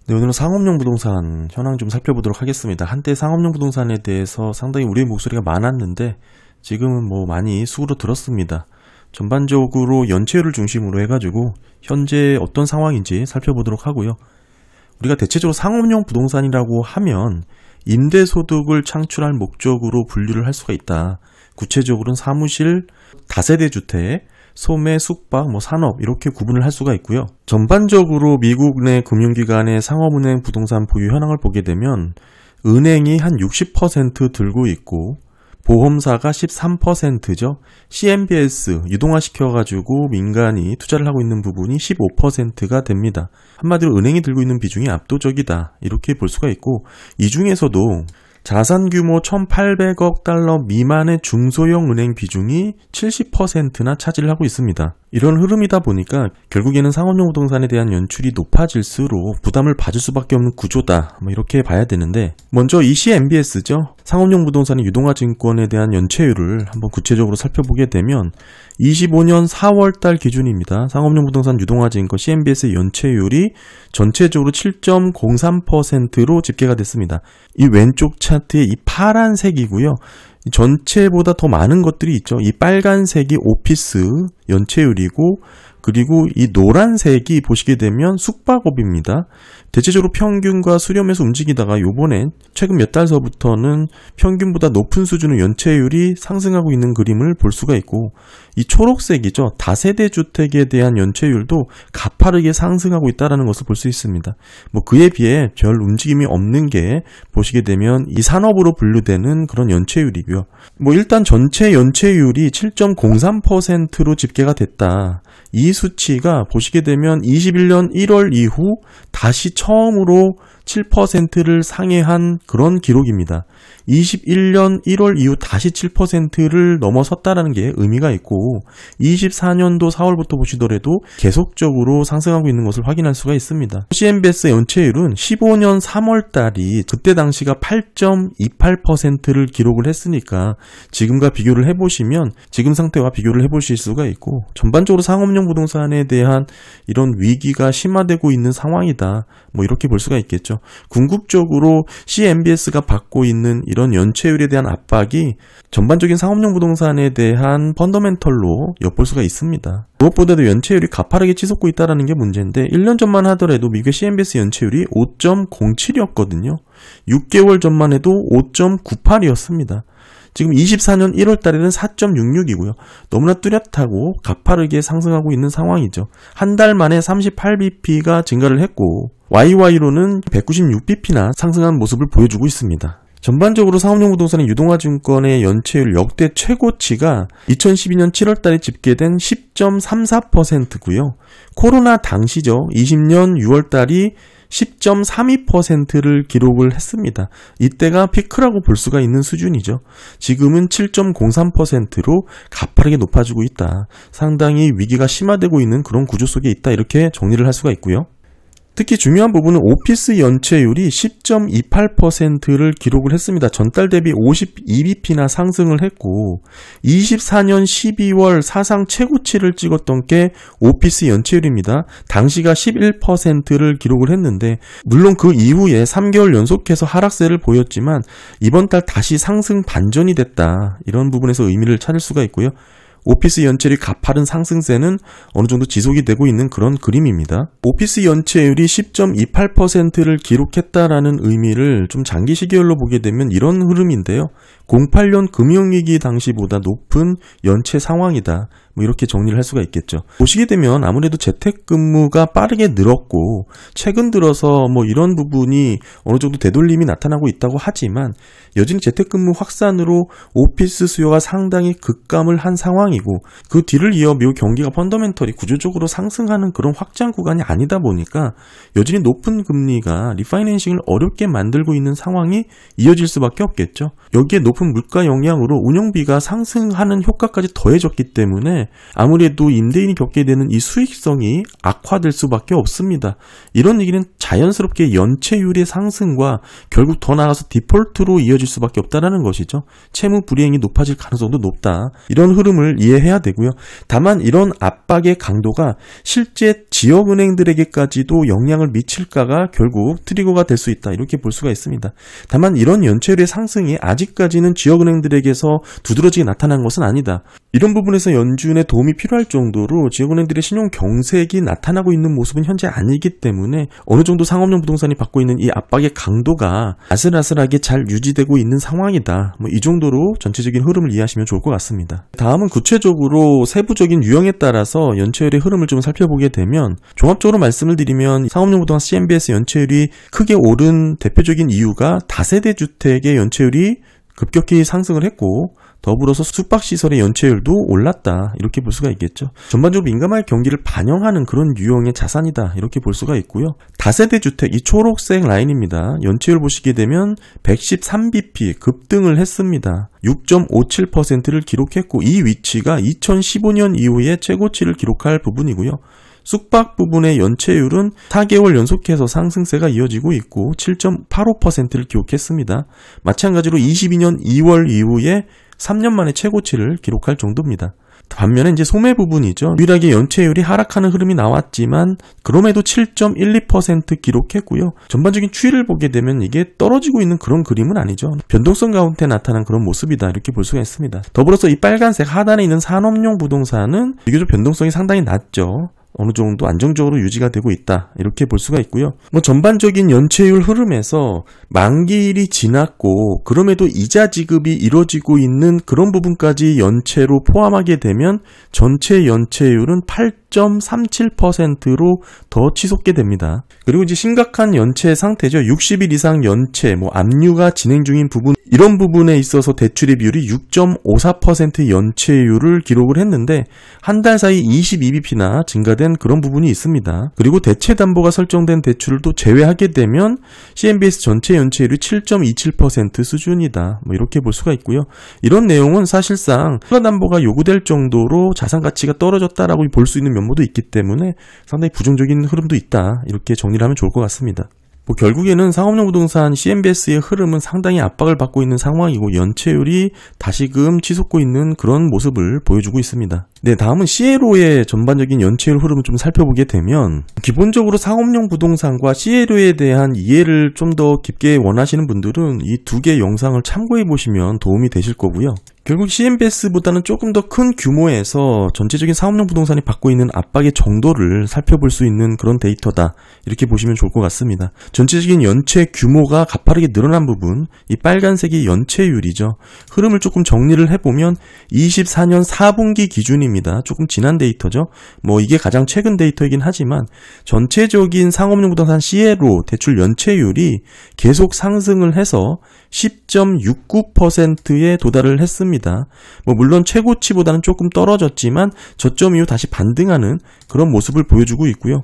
네, 오늘은 상업용 부동산 현황 좀 살펴보도록 하겠습니다. 한때 상업용 부동산에 대해서 상당히 우리의 목소리가 많았는데 지금은 많이 수그러들었습니다. 전반적으로 연체율을 중심으로 해가지고 현재 어떤 상황인지 살펴보도록 하고요. 우리가 대체적으로 상업용 부동산이라고 하면 임대소득을 창출할 목적으로 분류를 할 수가 있다. 구체적으로는 사무실, 다세대 주택, 소매, 숙박, 산업 이렇게 구분을 할 수가 있고요. 전반적으로 미국 내 금융기관의 상업은행 부동산 보유 현황을 보게 되면 은행이 한 60% 들고 있고 보험사가 13%죠. CMBS 유동화시켜가지고 민간이 투자를 하고 있는 부분이 15%가 됩니다. 한마디로 은행이 들고 있는 비중이 압도적이다. 이렇게 볼 수가 있고 이 중에서도 자산 규모 1,800억 달러 미만의 중소형 은행 비중이 70%나 차지를 하고 있습니다. 이런 흐름이다 보니까 결국에는 상업용 부동산에 대한 연출이 높아질수록 부담을 받을 수밖에 없는 구조다. 이렇게 봐야 되는데 먼저 ECMBS죠. 상업용 부동산의 유동화증권에 대한 연체율을 한번 구체적으로 살펴보게 되면 25년 4월달 기준입니다. 상업용 부동산 유동화증권 CMBS 연체율이 전체적으로 7.03%로 집계가 됐습니다. 이 왼쪽 차트의 이 파란색이고요. 전체보다 더 많은 것들이 있죠. 이 빨간색이 오피스 연체율이고 그리고 이 노란색이 보시게 되면 숙박업입니다. 대체적으로 평균과 수렴해서 움직이다가 요번에 최근 몇 달서부터는 평균보다 높은 수준의 연체율이 상승하고 있는 그림을 볼 수가 있고 이 초록색이죠. 다세대 주택에 대한 연체율도 가파르게 상승하고 있다는 것을 볼 수 있습니다. 그에 비해 별 움직임이 없는 게 보시게 되면 이 산업으로 분류되는 그런 연체율이고요. 일단 전체 연체율이 7.03%로 집계가 됐다. 이 수치가 보시게 되면 21년 1월 이후 다시 처음으로 7%를 상회한 그런 기록입니다. 21년 1월 이후 다시 7%를 넘어섰다는 게 의미가 있고 24년도 4월부터 보시더라도 계속적으로 상승하고 있는 것을 확인할 수가 있습니다. CMBS 연체율은 15년 3월 달이 그때 당시가 8.28%를 기록을 했으니까 지금과 비교를 해보시면 지금 상태와 비교를 해보실 수가 있고 전반적으로 상업용 부동산에 대한 이런 위기가 심화되고 있는 상황이다. 이렇게 볼 수가 있겠죠. 궁극적으로 CMBS가 받고 있는 이런 연체율에 대한 압박이 전반적인 상업용 부동산에 대한 펀더멘털로 엿볼 수가 있습니다. 무엇보다도 연체율이 가파르게 치솟고 있다는 게 문제인데 1년 전만 하더라도 미국의 CMBS 연체율이 5.07이었거든요. 6개월 전만 해도 5.98이었습니다. 지금 24년 1월 달에는 4.66이고요. 너무나 뚜렷하고 가파르게 상승하고 있는 상황이죠. 한 달 만에 38bp가 증가를 했고 YY로는 196bp나 상승한 모습을 보여주고 있습니다. 전반적으로 상업용 부동산의 유동화증권의 연체율 역대 최고치가 2012년 7월 달에 집계된 10.34%고요. 코로나 당시죠. 20년 6월 달이 10.32%를 기록을 했습니다. 이때가 피크라고 볼 수가 있는 수준이죠. 지금은 7.03%로 가파르게 높아지고 있다. 상당히 위기가 심화되고 있는 그런 구조 속에 있다. 이렇게 정리를 할 수가 있고요. 특히 중요한 부분은 오피스 연체율이 10.28%를 기록을 했습니다. 전달 대비 52bp나 상승을 했고 24년 12월 사상 최고치를 찍었던 게 오피스 연체율입니다. 당시가 11%를 기록을 했는데 물론 그 이후에 3개월 연속해서 하락세를 보였지만 이번 달 다시 상승 반전이 됐다. 이런 부분에서 의미를 찾을 수가 있고요. 오피스 연체율이 가파른 상승세는 어느 정도 지속이 되고 있는 그런 그림입니다. 오피스 연체율이 10.28%를 기록했다라는 의미를 좀 장기 시계열로 보게 되면 이런 흐름인데요. 08년 금융위기 당시보다 높은 연체 상황이다. 이렇게 정리를 할 수가 있겠죠. 보시게 되면 아무래도 재택근무가 빠르게 늘었고 최근 들어서 이런 부분이 어느 정도 되돌림이 나타나고 있다고 하지만 여전히 재택근무 확산으로 오피스 수요가 상당히 급감을 한 상황이고 그 뒤를 이어 미국 경기가 펀더멘털이 구조적으로 상승하는 그런 확장 구간이 아니다 보니까 여전히 높은 금리가 리파이낸싱을 어렵게 만들고 있는 상황이 이어질 수밖에 없겠죠. 여기에 높은 높은 물가 영향으로 운영비가 상승하는 효과까지 더해졌기 때문에 아무래도 임대인이 겪게 되는 이 수익성이 악화될 수밖에 없습니다. 이런 얘기는 자연스럽게 연체율의 상승과 결국 더 나아가서 디폴트로 이어질 수밖에 없다는 것이죠. 채무 불이행이 높아질 가능성도 높다. 이런 흐름을 이해해야 되고요. 다만 이런 압박의 강도가 실제 지역은행들에게까지도 영향을 미칠까가 결국 트리거가 될 수 있다. 이렇게 볼 수가 있습니다. 다만 이런 연체율의 상승이 아직까지는 지역은행들에게서 두드러지게 나타난 것은 아니다. 이런 부분에서 연준의 도움이 필요할 정도로 지역은행들의 신용 경색이 나타나고 있는 모습은 현재 아니기 때문에 어느 정도 상업용 부동산이 받고 있는 이 압박의 강도가 아슬아슬하게 잘 유지되고 있는 상황이다. 이 정도로 전체적인 흐름을 이해하시면 좋을 것 같습니다. 다음은 구체적으로 세부적인 유형에 따라서 연체율의 흐름을 좀 살펴보게 되면 종합적으로 말씀을 드리면 상업용 부동산 CMBS 연체율이 크게 오른 대표적인 이유가 다세대 주택의 연체율이 급격히 상승을 했고 더불어서 숙박시설의 연체율도 올랐다. 이렇게 볼 수가 있겠죠. 전반적으로 민감할 경기를 반영하는 그런 유형의 자산이다. 이렇게 볼 수가 있고요. 다세대 주택, 이 초록색 라인입니다. 연체율 보시게 되면 113bp 급등을 했습니다. 6.57%를 기록했고 이 위치가 2015년 이후에 최고치를 기록할 부분이고요. 숙박 부분의 연체율은 4개월 연속해서 상승세가 이어지고 있고 7.85%를 기록했습니다. 마찬가지로 22년 2월 이후에 3년 만에 최고치를 기록할 정도입니다. 반면에 이제 소매 부분이죠. 유일하게 연체율이 하락하는 흐름이 나왔지만 그럼에도 7.12% 기록했고요. 전반적인 추이를 보게 되면 이게 떨어지고 있는 그런 그림은 아니죠. 변동성 가운데 나타난 그런 모습이다. 이렇게 볼 수가 있습니다. 더불어서 이 빨간색 하단에 있는 산업용 부동산은 비교적 변동성이 상당히 낮죠. 어느 정도 안정적으로 유지가 되고 있다. 이렇게 볼 수가 있고요. 전반적인 연체율 흐름에서 만기일이 지났고 그럼에도 이자 지급이 이루어지고 있는 그런 부분까지 연체로 포함하게 되면 전체 연체율은 8.37%로 더 치솟게 됩니다. 그리고 이제 심각한 연체 상태죠. 60일 이상 연체, 압류가 진행 중인 부분, 이런 부분에 있어서 대출의 비율이 6.54% 연체율을 기록을 했는데 한 달 사이 22bp나 증가된 그런 부분이 있습니다. 그리고 대체 담보가 설정된 대출을 또 제외하게 되면 CMBS 전체 연체율이 7.27% 수준이다. 이렇게 볼 수가 있고요. 이런 내용은 사실상 추가 담보가 요구될 정도로 자산 가치가 떨어졌다라고 볼 수 있는 면모도 있기 때문에 상당히 부정적인 흐름도 있다. 이렇게 정리를 하면 좋을 것 같습니다. 결국에는 상업용 부동산 CMBS의 흐름은 상당히 압박을 받고 있는 상황이고 연체율이 다시금 치솟고 있는 그런 모습을 보여주고 있습니다. 네, 다음은 CLO의 전반적인 연체율 흐름을 좀 살펴보게 되면 기본적으로 상업용 부동산과 CLO에 대한 이해를 좀 더 깊게 원하시는 분들은 이 두 개 영상을 참고해 보시면 도움이 되실 거고요. 결국 CMBS보다는 조금 더 큰 규모에서 전체적인 상업용 부동산이 받고 있는 압박의 정도를 살펴볼 수 있는 그런 데이터다. 이렇게 보시면 좋을 것 같습니다. 전체적인 연체 규모가 가파르게 늘어난 부분, 이 빨간색이 연체율이죠. 흐름을 조금 정리를 해보면 24년 4분기 기준입니다. 조금 지난 데이터죠. 이게 가장 최근 데이터이긴 하지만 전체적인 상업용 부동산 CLO 대출 연체율이 계속 상승을 해서 10.69%에 도달을 했습니다. 물론 최고치보다는 조금 떨어졌지만 저점 이후 다시 반등하는 그런 모습을 보여주고 있고요.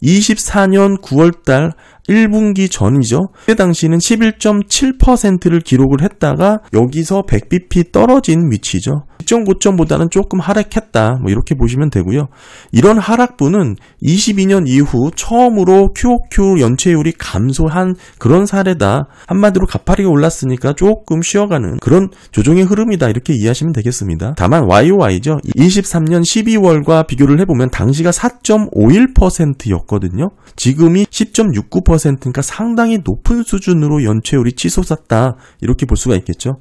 24년 9월달 1분기 전이죠. 그때 당시는 11.7%를 기록을 했다가 여기서 100bp 떨어진 위치죠. 시점 고점보다는 조금 하락했다. 이렇게 보시면 되고요. 이런 하락분은 22년 이후 처음으로 QOQ 연체율이 감소한 그런 사례다. 한마디로 가파르게 올랐으니까 조금 쉬어가는 그런 조정의 흐름이다. 이렇게 이해하시면 되겠습니다. 다만 YOY죠. 23년 12월과 비교를 해보면 당시가 4.51%였거든요. 지금이 10.69%니까 상당히 높은 수준으로 연체율이 치솟았다. 이렇게 볼 수가 있겠죠.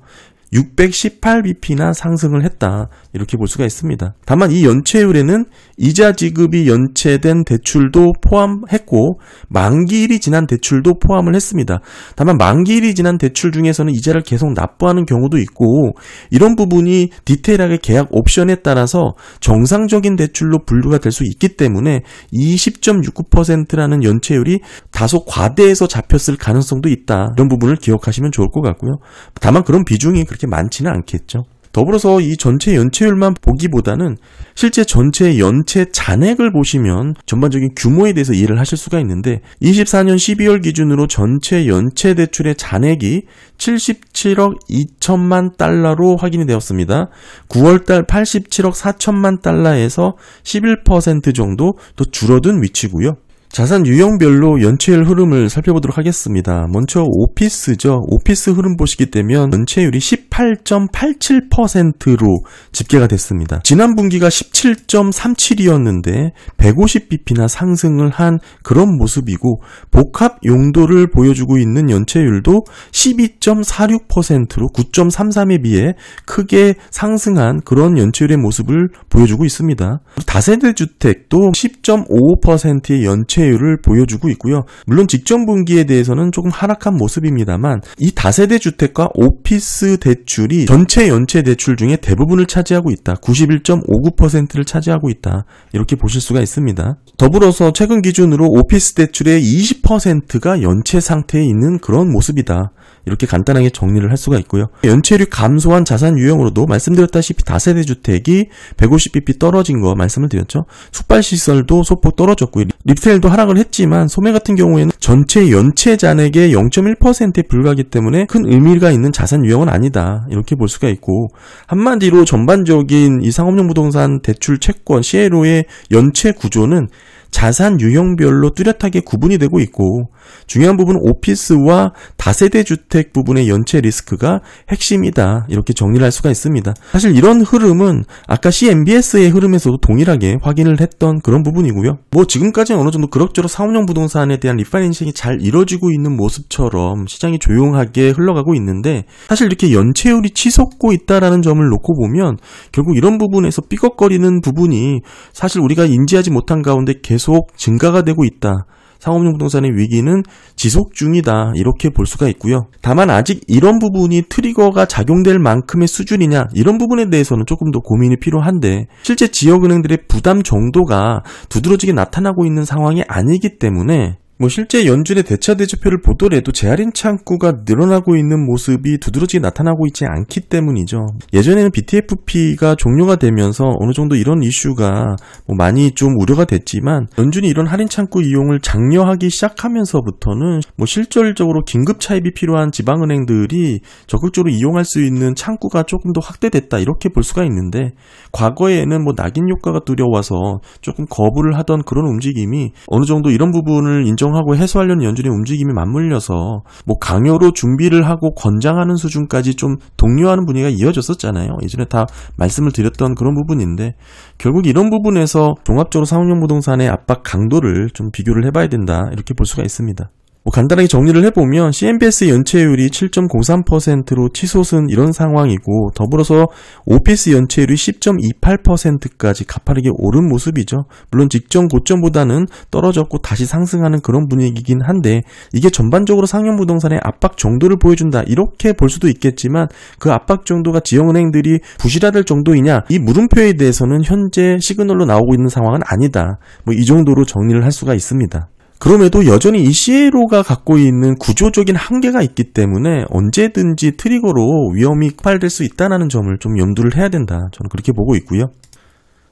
618bp나 상승을 했다. 이렇게 볼 수가 있습니다. 다만 이 연체율에는 이자 지급이 연체된 대출도 포함했고 만기일이 지난 대출도 포함을 했습니다. 다만 만기일이 지난 대출 중에서는 이자를 계속 납부하는 경우도 있고 이런 부분이 디테일하게 계약 옵션에 따라서 정상적인 대출로 분류가 될 수 있기 때문에 이 10.69%라는 연체율이 다소 과대해서 잡혔을 가능성도 있다. 이런 부분을 기억하시면 좋을 것 같고요. 다만 그런 비중이 그렇게 많지는 않겠죠. 더불어서 이 전체 연체율만 보기보다는 실제 전체 연체 잔액을 보시면 전반적인 규모에 대해서 이해를 하실 수가 있는데 24년 12월 기준으로 전체 연체 대출의 잔액이 77억 2천만 달러로 확인이 되었습니다. 9월달 87억 4천만 달러에서 11% 정도 더 줄어든 위치고요. 자산 유형별로 연체율 흐름을 살펴보도록 하겠습니다. 먼저 오피스죠. 오피스 흐름 보시게 되면 연체율이 18.87%로 집계가 됐습니다. 지난 분기가 17.37이었는데 150bp나 상승을 한 그런 모습이고 복합 용도를 보여주고 있는 연체율도 12.46%로 9.33에 비해 크게 상승한 그런 연체율의 모습을 보여주고 있습니다. 다세대 주택도 10.55%의 연체율을 보여주고 있고요. 물론 직전 분기에 대해서는 조금 하락한 모습입니다만 이 다세대 주택과 오피스 대출이 전체 연체 대출 중에 대부분을 차지하고 있다. 91.59%를 차지하고 있다. 이렇게 보실 수가 있습니다. 더불어서 최근 기준으로 오피스 대출의 20%가 연체 상태에 있는 그런 모습이다. 이렇게 간단하게 정리를 할 수가 있고요. 연체율이 감소한 자산 유형으로도 말씀드렸다시피 다세대 주택이 150bp 떨어진 거 말씀을 드렸죠. 숙박시설도 소폭 떨어졌고요. 립셀도 하락을 했지만 소매 같은 경우에는 전체 연체 잔액의 0.1%에 불과하기 때문에 큰 의미가 있는 자산 유형은 아니다. 이렇게 볼 수가 있고 한마디로 전반적인 이 상업용 부동산 대출 채권 CLO의 연체 구조는 자산 유형별로 뚜렷하게 구분이 되고 있고 중요한 부분은 오피스와 다세대 주택 부분의 연체 리스크가 핵심이다. 이렇게 정리를 할 수가 있습니다. 사실 이런 흐름은 아까 CMBS의 흐름에서도 동일하게 확인을 했던 그런 부분이고요. 뭐 지금까지는 어느 정도 그럭저럭 상업용 부동산에 대한 리파이낸싱이 잘 이루어지고 있는 모습처럼 시장이 조용하게 흘러가고 있는데 사실 이렇게 연체율이 치솟고 있다라는 점을 놓고 보면 결국 이런 부분에서 삐걱거리는 부분이 사실 우리가 인지하지 못한 가운데 계속 증가가 되고 있다. 상업용 부동산의 위기는 지속 중이다. 이렇게 볼 수가 있고요. 다만 아직 이런 부분이 트리거가 작용될 만큼의 수준이냐 이런 부분에 대해서는 조금 더 고민이 필요한데 실제 지역은행들의 부담 정도가 두드러지게 나타나고 있는 상황이 아니기 때문에 실제 연준의 대차 대조표를 보더라도 재할인 창구가 늘어나고 있는 모습이 두드러지게 나타나고 있지 않기 때문이죠. 예전에는 BTFP가 종료가 되면서 어느 정도 이런 이슈가 많이 좀 우려가 됐지만 연준이 이런 할인 창구 이용을 장려하기 시작하면서부터는 실질적으로 긴급 차입이 필요한 지방은행들이 적극적으로 이용할 수 있는 창구가 조금 더 확대됐다 이렇게 볼 수가 있는데 과거에는 낙인 효과가 두려워서 조금 거부를 하던 그런 움직임이 어느 정도 이런 부분을 인정하고 해소하려는 연준의 움직임이 맞물려서 강요로 준비를 하고 권장하는 수준까지 좀 독려하는 분위기가 이어졌었잖아요. 예전에 다 말씀을 드렸던 그런 부분인데 결국 이런 부분에서 종합적으로 상업용 부동산의 압박 강도를 좀 비교를 해봐야 된다 이렇게 볼 수가 있습니다. 간단하게 정리를 해보면 CMBS 연체율이 7.03%로 치솟은 이런 상황이고 더불어서 오피스 연체율이 10.28%까지 가파르게 오른 모습이죠. 물론 직전 고점보다는 떨어졌고 다시 상승하는 그런 분위기이긴 한데 이게 전반적으로 상용 부동산의 압박 정도를 보여준다 이렇게 볼 수도 있겠지만 그 압박 정도가 지역은행들이 부실화될 정도이냐 이 물음표에 대해서는 현재 시그널로 나오고 있는 상황은 아니다. 이 정도로 정리를 할 수가 있습니다. 그럼에도 여전히 이 CLO가 갖고 있는 구조적인 한계가 있기 때문에 언제든지 트리거로 위험이 폭발될 수 있다는 점을 좀 염두를 해야 된다. 저는 그렇게 보고 있고요.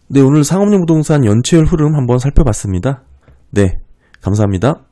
네, 오늘 상업용 부동산 연체율 흐름 한번 살펴봤습니다. 네, 감사합니다.